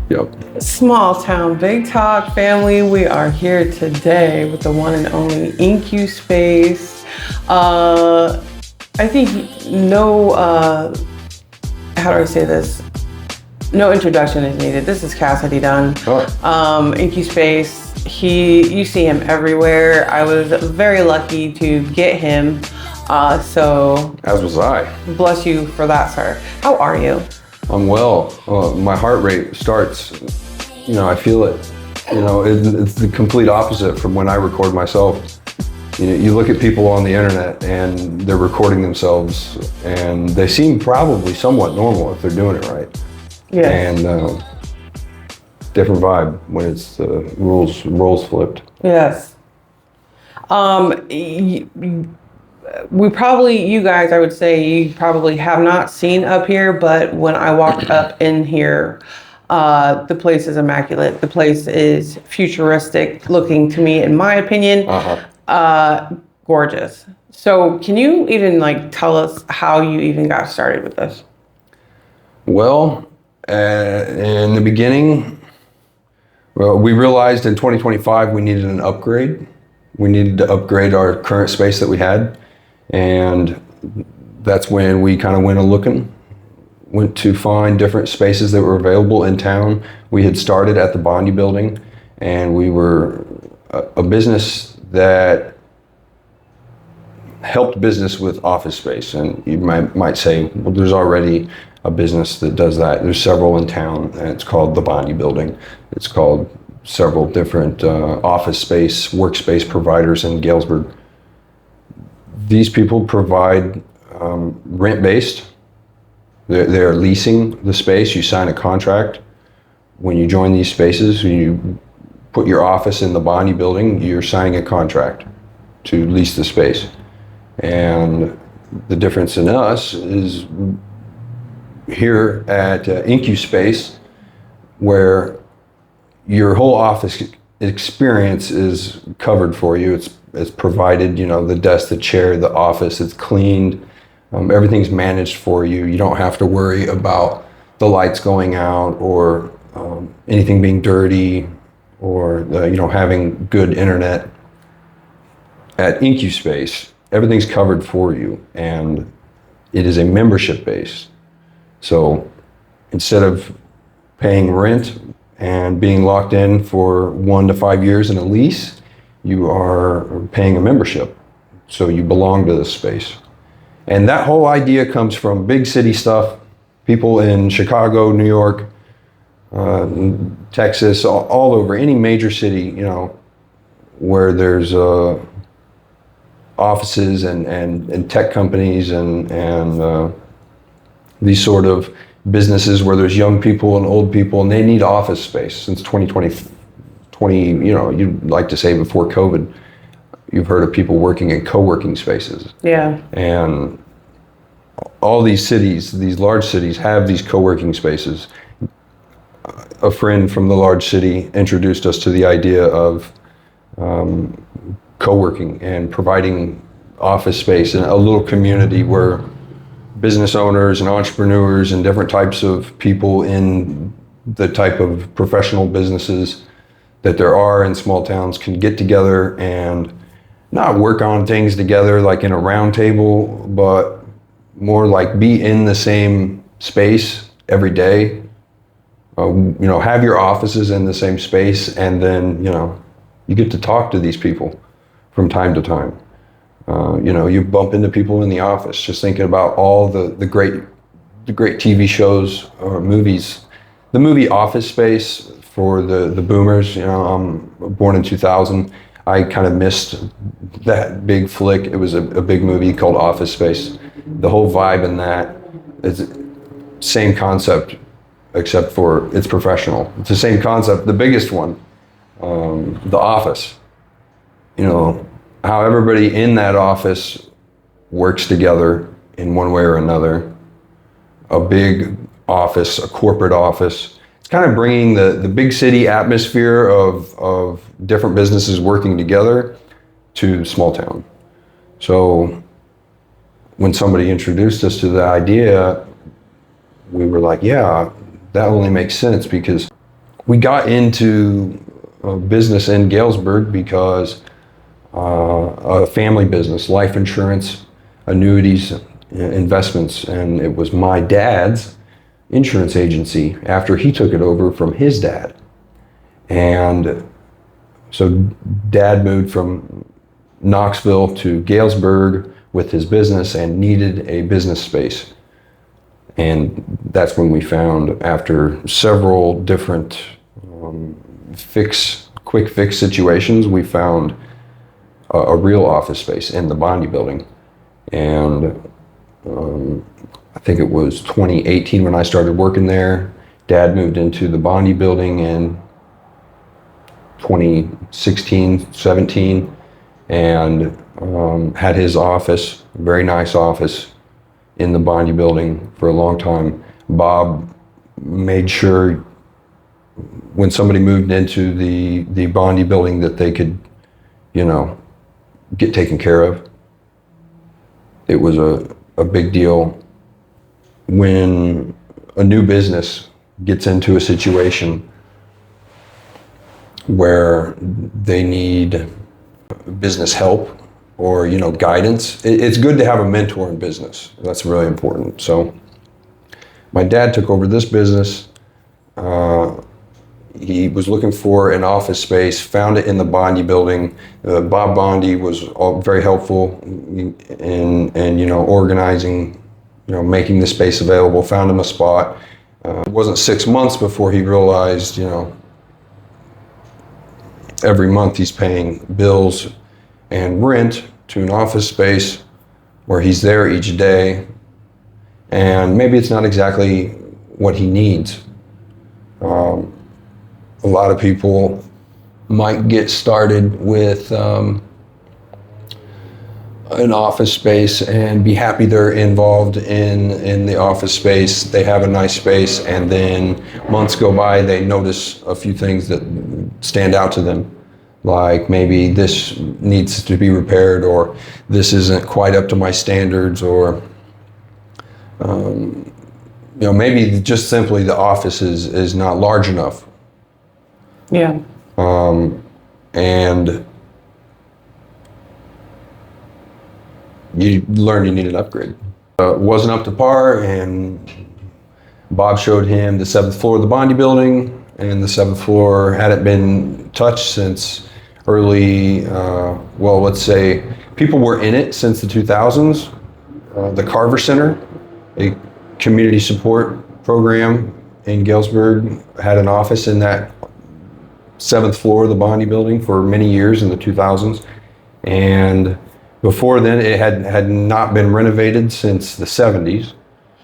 Yep. Small town, big talk family. We are here today with the one and only incUspace. I think how do I say this? No introduction is needed. This is Cassidy Dunn. Oh. incUspace. You see him everywhere. I was very lucky to get him. So As was I. bless you for that, sir. How are you? I'm well. My heart rate starts, I feel it. It's the complete opposite from when I record myself. You look at people on the internet and they're recording themselves and they seem probably somewhat normal if they're doing it right. Yeah. And different vibe when it's roles flipped. Yes. You guys, I would say you probably have not seen up here, but when I walked up in here, the place is immaculate. The place is futuristic looking to me, in my opinion. Gorgeous. So can you even tell us how you even got started with this? Well, in the beginning, we realized in 2025 we needed an upgrade. We needed to upgrade our current space that we had. And that's when we kind of went to find different spaces that were available in town. We had started at the Bondi building, and we were a business that helped business with office space. And you might say, well, there's already a business that does that. There's several in town, and it's called the Bondi building. It's called several different office space, workspace providers in Galesburg. These people provide rent-based. They're leasing the space. You sign a contract. When you join these spaces, when you put your office in the Bondi building, you're signing a contract to lease the space. And the difference in us is here at incUspace, where your whole office experience is covered for you. It's provided, the desk, the chair, the office, it's cleaned. Everything's managed for you. You don't have to worry about the lights going out or anything being dirty or, having good internet. At incUspace, everything's covered for you, and it is a membership base. So instead of paying rent and being locked in for 1 to 5 years in a lease, you are paying a membership. So you belong to this space. And that whole idea comes from big city stuff. People in Chicago, New York, Texas, all over, any major city, where there's offices and tech companies and these sort of businesses where there's young people and old people, and they need office space. Since 2020, you'd like to say before COVID, you've heard of people working in co-working spaces. Yeah. And all these cities, these large cities, have these co-working spaces. A friend from the large city introduced us to the idea of co-working and providing office space in a little community where business owners and entrepreneurs and different types of people in the type of professional businesses that there are in small towns can get together and not work on things together like in a round table, but more like be in the same space every day. Have your offices in the same space, and then you get to talk to these people from time to time. You bump into people in the office. Just thinking about all the great TV shows or movies. The movie Office Space for the boomers. I'm born in 2000. I kind of missed that big flick. It was a big movie called Office Space. The whole vibe in that is same concept, except for it's professional. It's the same concept. The biggest one, The Office. How everybody in that office works together in one way or another. A big office, a corporate office. It's kind of bringing the big city atmosphere of different businesses working together to small town. So when somebody introduced us to the idea, we were like, yeah, that only makes sense because we got into business in Galesburg because a family business, life insurance, annuities, investments, and it was my dad's insurance agency after he took it over from his dad. And so Dad moved from Knoxville to Galesburg with his business and needed a business space. And that's when we found, after several different quick fix situations, we found a real office space in the Bondi building. And I think it was 2018 when I started working there. Dad moved into the Bondi building in 2016, 17, and had his office, a very nice office, in the Bondi building for a long time. Bob made sure when somebody moved into the Bondi building that they could, get taken care of. It was a big deal when a new business gets into a situation where they need business help or guidance. It's good to have a mentor in business. That's really important. So my dad took over this business. He was looking for an office space, found it in the Bondi building. Bob Bondi was very helpful in organizing, making the space available. Found him a spot. It wasn't 6 months before he realized, every month he's paying bills and rent to an office space where he's there each day, and maybe it's not exactly what he needs. A lot of people might get started with an office space and be happy they're involved in the office space. They have a nice space, and then months go by, they notice a few things that stand out to them. Like maybe this needs to be repaired, or this isn't quite up to my standards, or maybe just simply the office is not large enough. Yeah. And you learn you need an upgrade. It wasn't up to par, and Bob showed him the 7th floor of the Bondi building, and the 7th floor hadn't been touched since early, let's say people were in it since the 2000s. The Carver Center, a community support program in Galesburg, had an office in that 7th floor of the Bondi building for many years in the 2000s. And before then, it had not been renovated since the 70s.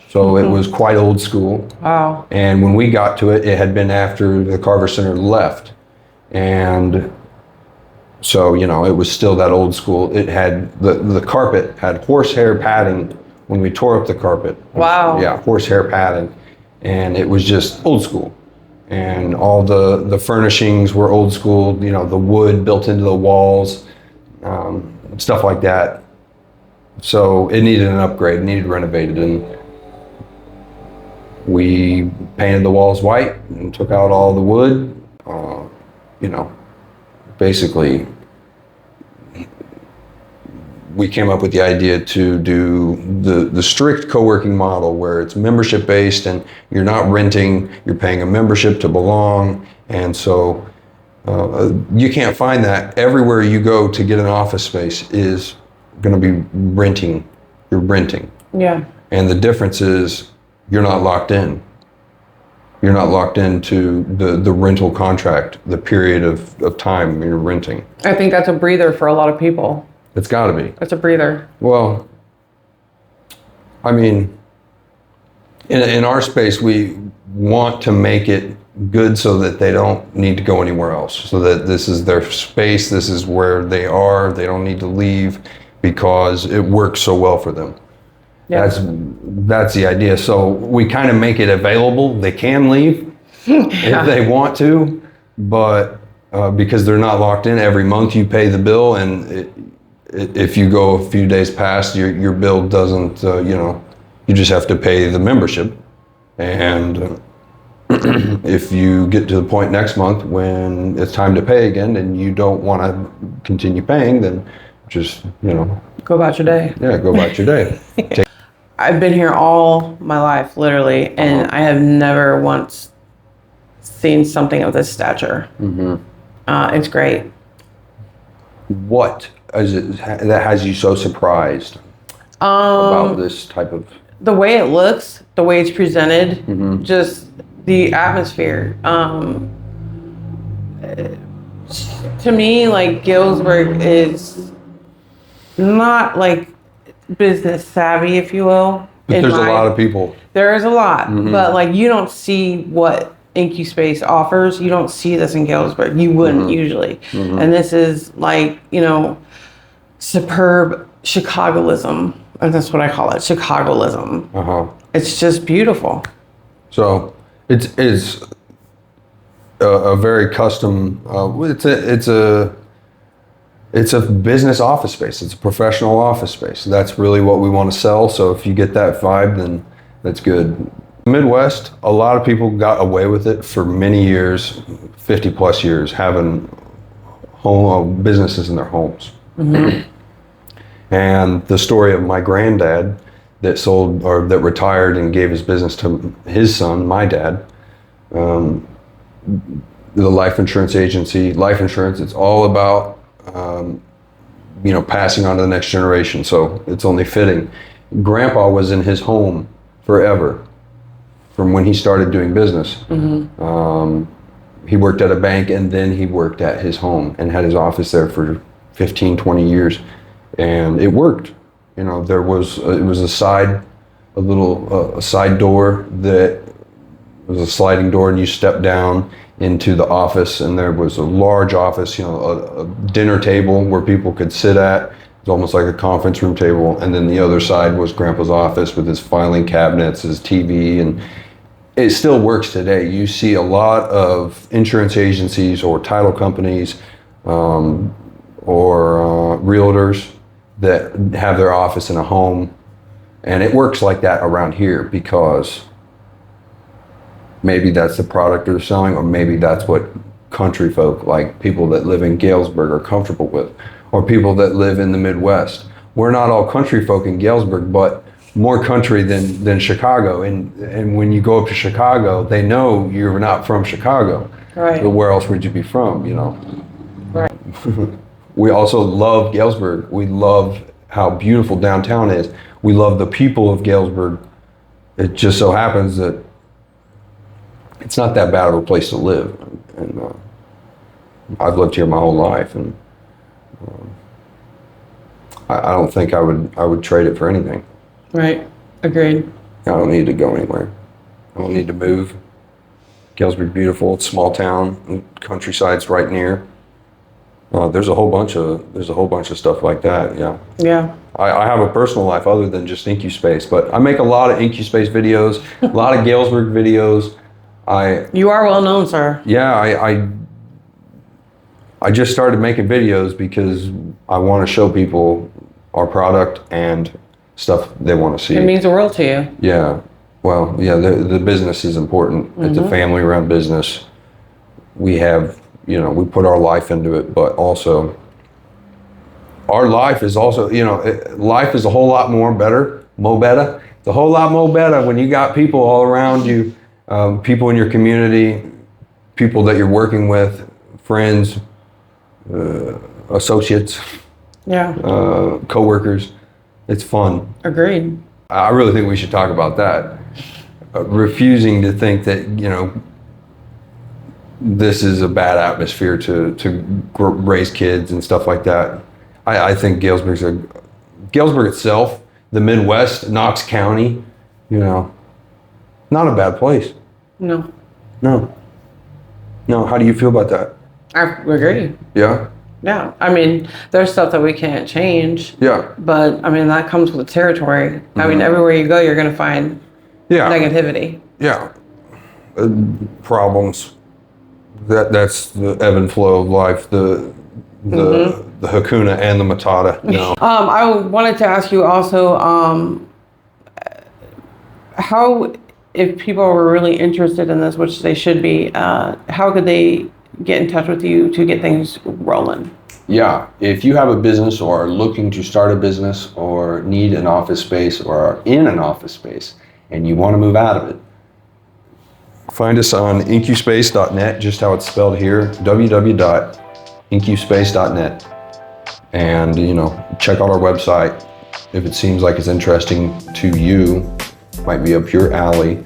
So It was quite old school. Wow. And when we got to it, it had been after the Carver Center left. And so, it was still that old school. It had, the carpet had horsehair padding when we tore up the carpet. Wow. Yeah, horsehair padding. And it was just old school. And all the furnishings were old school, the wood built into the walls, stuff like that. So it needed an upgrade, it needed renovated. And we painted the walls white and took out all the wood. Basically, we came up with the idea to do the strict co-working model where it's membership based and you're not renting, you're paying a membership to belong. And so you can't find that. Everywhere you go to get an office space is going to be renting. You're renting. Yeah. And the difference is you're not locked in. You're not locked into the rental contract, the period of time you're renting. I think that's a breather for a lot of people. It's got to be. It's a breather. Well, I mean, in our space, we want to make it good so that they don't need to go anywhere else. So that this is their space, this is where they are, they don't need to leave because it works so well for them. Yeah. That's the idea. So we kind of make it available. They can leave if they want to, but because they're not locked in, every month you pay the bill, and if you go a few days past, your bill doesn't, you just have to pay the membership. And If you get to the point next month when it's time to pay again and you don't want to continue paying, then just, Go about your day. yeah, go about your day. I've been here all my life, literally, and I have never once seen something of this stature. It's great. What is it that has you so surprised about this type of? The way it looks, the way it's presented, just the atmosphere. To me, like, Galesburg is not like business savvy, if you will. But there's a lot of people. There is a lot, but like, you don't see what incUspace offers. You don't see this in Galesburg. You wouldn't usually. And this is like, superb Chicagoism. And that's what I call it, Chicagoism. It's just beautiful. So it's a very custom. It's a business office space. It's a professional office space. That's really what we want to sell. So if you get that vibe, then that's good. Midwest, a lot of people got away with it for many years, 50 plus years, having home businesses in their homes. And the story of my granddad that sold or that retired and gave his business to his son, my dad, the life insurance agency, life insurance, it's all about passing on to the next generation. So it's only fitting. Grandpa was in his home forever from when he started doing business. He worked at a bank and then he worked at his home and had his office there for 15, 20 years. And it worked. It was a side door that was a sliding door, and you step down into the office, and there was a large office, a dinner table where people could sit at. It's almost like a conference room table. And then the other side was Grandpa's office with his filing cabinets, his TV, and it still works today. You see a lot of insurance agencies or title companies or realtors that have their office in a home, and it works like that around here because maybe that's the product they're selling, or maybe that's what country folk, like people that live in Galesburg, are comfortable with, or people that live in the Midwest. We're not all country folk in Galesburg, but more country than Chicago. And when you go up to Chicago, they know you're not from Chicago. Right. But where else would you be from, Right. We also love Galesburg. We love how beautiful downtown is. We love the people of Galesburg. It just so happens that it's not that bad of a place to live. And I've lived here my whole life, and I don't think I would trade it for anything. Right. Agreed. I don't need to go anywhere. I don't need to move. Galesburg, beautiful. It's a small town. Countryside's right near. There's a whole bunch of stuff like that. Yeah. Yeah. I have a personal life other than just incUspace, but I make a lot of incUspace videos, a lot of Galesburg videos. You are well known, sir. Yeah, I just started making videos because I want to show people our product and stuff they want to see. It means the world to you. Yeah. Well, yeah, the business is important. It's a family-run business. We have, we put our life into it, but also our life is also, life is a whole lot better. It's a whole lot more better when you got people all around you, people in your community, people that you're working with, friends, associates, coworkers. It's fun. Agreed. I really think we should talk about that. Refusing to think that, this is a bad atmosphere to raise kids and stuff like that. I think Galesburg itself, the Midwest, Knox County, not a bad place. No. How do you feel about that? I agree. Yeah? Yeah. I mean, there's stuff that we can't change. Yeah. But I mean, that comes with the territory. I mean, everywhere you go, you're going to find negativity. Yeah. Problems. That's the ebb and flow of life. The Hakuna and the Matata. I wanted to ask you also, how if people were really interested in this, which they should be, how could they get in touch with you to get things rolling? Yeah, if you have a business or are looking to start a business or need an office space or are in an office space and you want to move out of it, find us on incUspace.net, just how it's spelled here, www.incUspace.net. And, check out our website. If it seems like it's interesting to you, might be up your alley,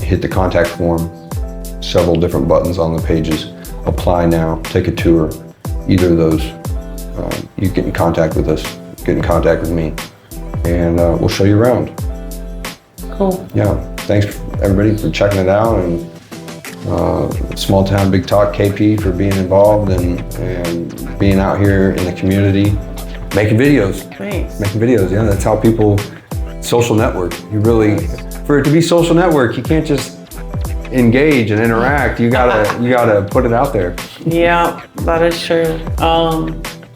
hit the contact form, several different buttons on the pages. Apply now, take a tour, either of those. You get in contact with us, get in contact with me, and we'll show you around. Cool. Yeah, thanks everybody for checking it out, and Small Town Big Talk KP for being involved and being out here in the community, making videos. Nice. Making videos, yeah, that's how people social network. You really, for it to be social network, you can't just engage and interact. You gotta put it out there. Yeah, that is true.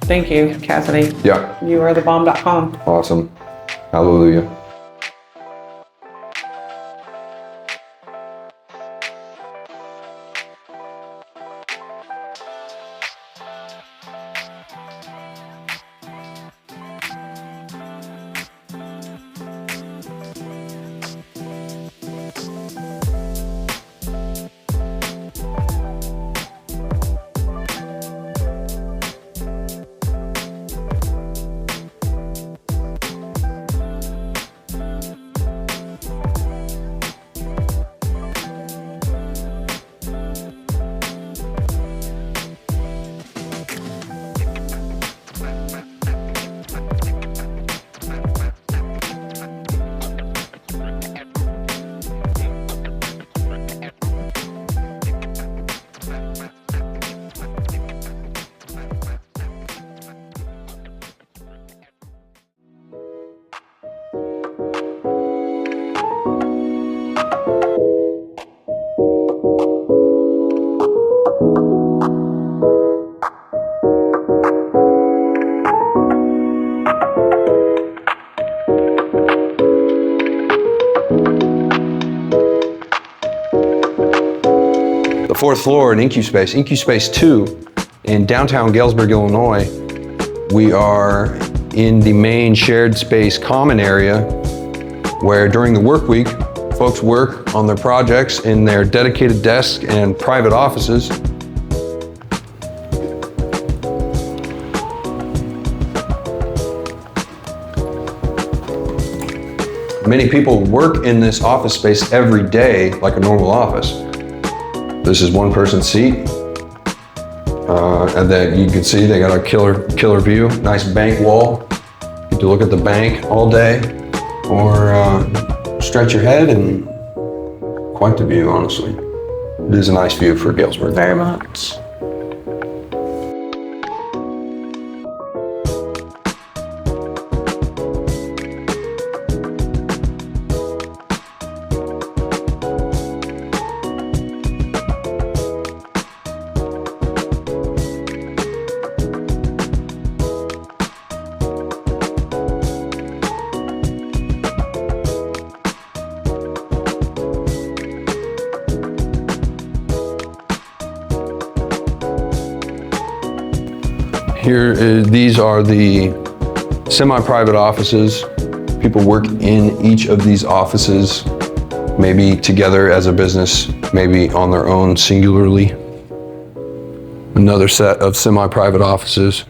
Thank you, Cassidy. Yeah. You are thebomb.com. Awesome. Hallelujah. The fourth floor in incUspace, incUspace 2 in downtown Galesburg, Illinois. We are in the main shared space common area where during the work week, folks work on their projects in their dedicated desks and private offices. Many people work in this office space every day like a normal office. This is one person's seat. And then you can see they got a killer view, nice bank wall. Get to look at the bank all day or stretch your head, and quite the view, honestly. It is a nice view for Galesburg. Very much. These are the semi-private offices. People work in each of these offices, maybe together as a business, maybe on their own singularly. Another set of semi-private offices.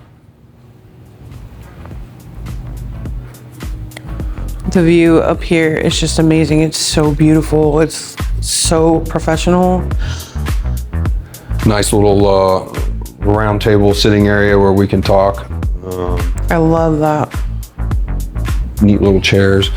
The view up here is just amazing. It's so beautiful. It's so professional. Nice little round table sitting area where we can talk. I love that. Neat little chairs.